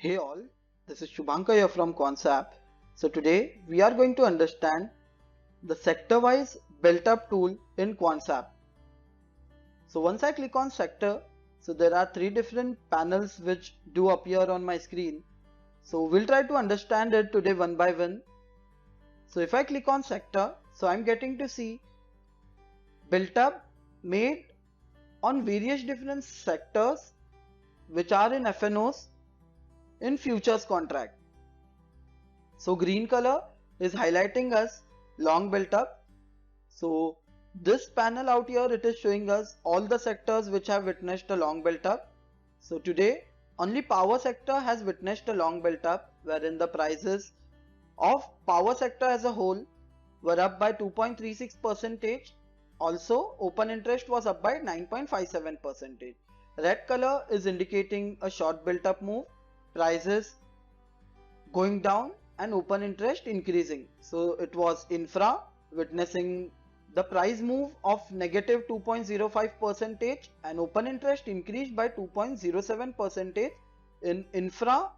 Hey all, this is Shubhankar here from Quantsap. So today we are going to understand the sector-wise built-up tool in Quantsap. So once I click on sector, so there are three different panels which do appear on my screen. So we'll try to understand it today one by one. So if I click on sector, so I'm getting to see built-up made on various different sectors which are in FNOs in futures contract. So green color is highlighting us long built up. So this panel out here, it is showing us all the sectors which have witnessed a long built up. So today only power sector has witnessed a long built up, wherein the prices of power sector as a whole were up by 2.36%. Also open interest was up by 9.57%. Red color is indicating a short built up move, prices going down and open interest increasing. So it was infra witnessing the price move of negative 2.05% and open interest increased by 2.07% in infra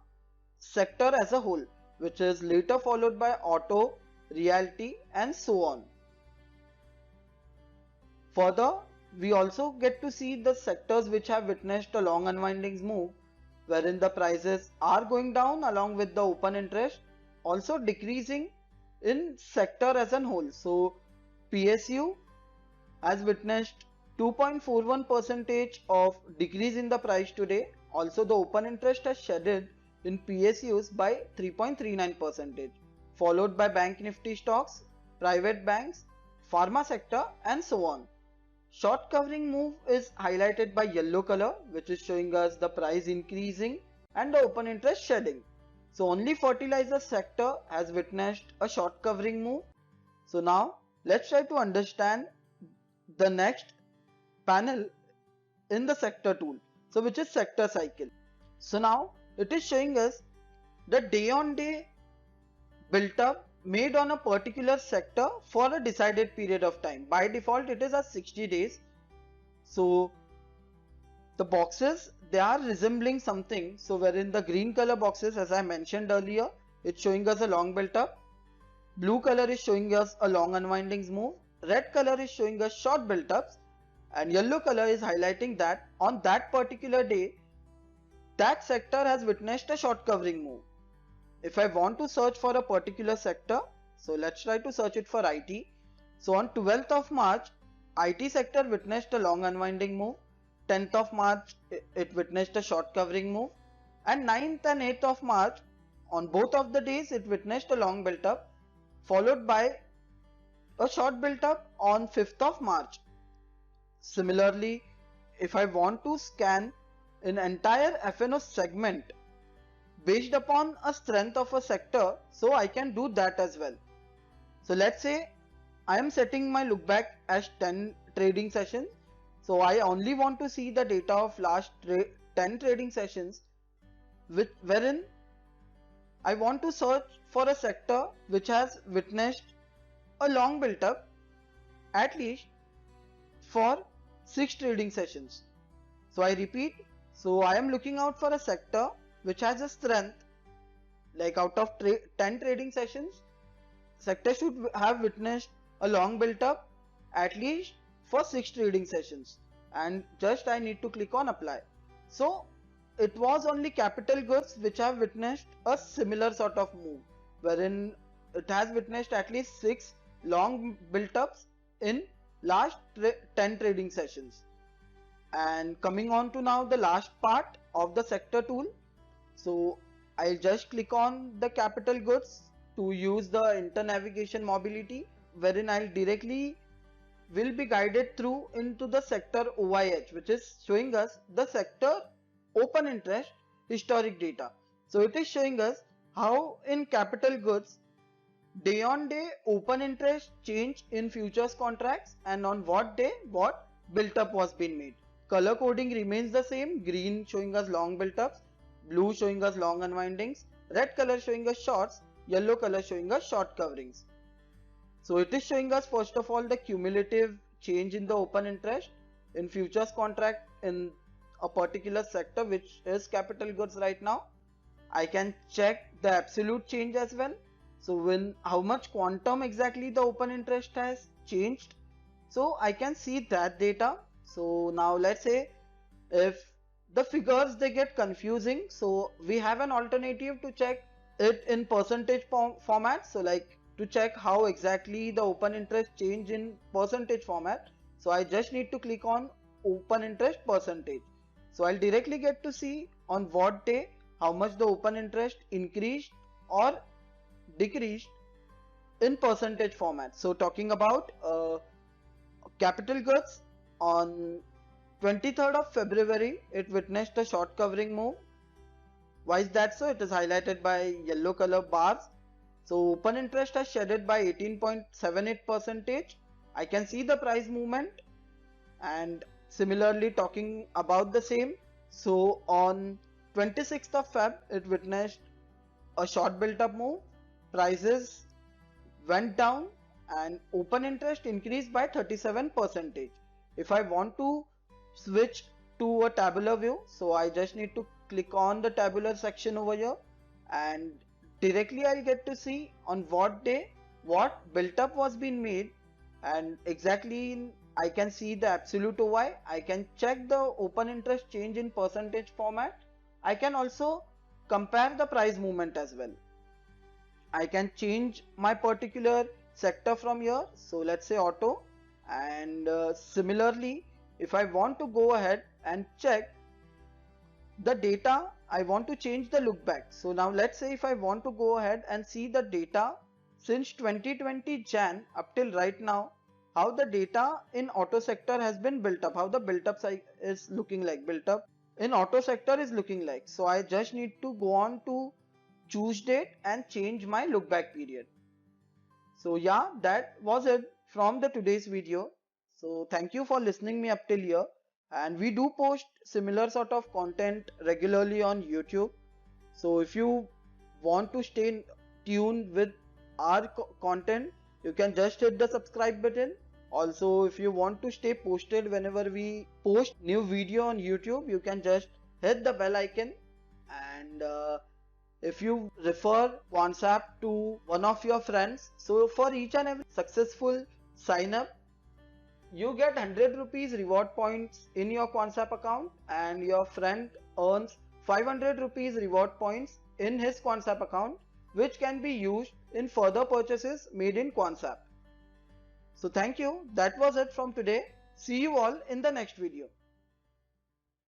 sector as a whole, which is later followed by auto, realty and so on. Further, we also get to see the sectors which have witnessed a long unwindings move, wherein the prices are going down along with the open interest also decreasing in sector as a whole. So PSU has witnessed 2.41% of decrease in the price today. Also the open interest has shedded in PSUs by 3.39%, followed by bank nifty stocks, private banks, pharma sector and so on. Short covering move is highlighted by yellow color, which is showing us the price increasing and the open interest shedding. So only fertilizer sector has witnessed a short covering move. So now let's try to understand the next panel in the sector tool, so which is sector cycle. So now it is showing us the day on day built up made on a particular sector for a decided period of time. By default it is at 60 days. So the boxes, they are resembling something. So wherein the green color boxes, as I mentioned earlier, it's showing us a long built up. Blue color is showing us a long unwindings move. Red color is showing us short built ups. And yellow color is highlighting that on that particular day, that sector has witnessed a short covering move. If I want to search for a particular sector, so let's try to search it for IT. So on 12th of March, IT sector witnessed a long unwinding move. 10th of March, it witnessed a short covering move. And 9th and 8th of March, on both of the days, it witnessed a long built up, followed by a short built up on 5th of March. Similarly, if I want to scan an entire FNO segment based upon a strength of a sector, so I can do that as well. So let's say I am setting my look back as 10 trading sessions. So I only want to see the data of last 10 trading sessions, wherein I want to search for a sector which has witnessed a long built up at least for 6 trading sessions. So I repeat, so I am looking out for a sector which has a strength, like out of 10 trading sessions, sector should have witnessed a long built up at least for 6 trading sessions, and just I need to click on apply. So it was only capital goods which have witnessed a similar sort of move, wherein it has witnessed at least 6 long built ups in last 10 trading sessions. And coming on to now the last part of the sector tool. So I'll just click on the capital goods to use the inter-navigation mobility, wherein I'll directly will be guided through into the sector OIH, which is showing us the sector open interest historic data. So it is showing us how in capital goods day on day open interest change in futures contracts and on what day what built up was being made. Color coding remains the same, green showing us long built ups, blue showing us long unwindings, red color showing us shorts, yellow color showing us short coverings. So it is showing us first of all the cumulative change in the open interest in futures contract in a particular sector, which is capital goods right now, I can check the absolute change as well. So when how much quantum exactly the open interest has changed. So I can see that data. So now let's say if the figures they get confusing, so we have an alternative to check it in percentage format. So like to check how exactly the open interest change in percentage format, so I just need to click on open interest percentage. So I'll directly get to see on what day how much the open interest increased or decreased in percentage format. So talking about capital goods, on 23rd of February it witnessed a short covering move. Why is that so? It is highlighted by yellow color bars. So open interest has shedded by 18.78%. I can see the price movement, and similarly talking about the same. So on 26th of Feb it witnessed a short built up move. Prices went down and open interest increased by 37%. If I want to switch to a tabular view, so I just need to click on the tabular section over here, and directly I'll get to see on what day what built up was being made, and exactly I can see the absolute OI. I can check the open interest change in percentage format. I can also compare the price movement as well. I can change my particular sector from here. So let's say auto, and similarly if I want to go ahead and check the data, I want to change the look back. So now let's say if I want to go ahead and see the data since 2020 Jan up till right now, how the data in auto sector has been built up, how the built up is looking like, built up in auto sector is looking like. So I just need to go on to choose date and change my look back period. So yeah, that was it from the today's video. So thank you for listening me up till here, and we do post similar sort of content regularly on YouTube. So if you want to stay tuned with our content, you can just hit the subscribe button. Also, if you want to stay posted whenever we post new video on YouTube, you can just hit the bell icon. And if you refer Quantsap to one of your friends, so for each and every successful sign up, you get 100 rupees reward points in your Quantsap account, and your friend earns 500 rupees reward points in his Quantsap account, which can be used in further purchases made in Quantsap. So thank you. That was it from today. See you all in the next video.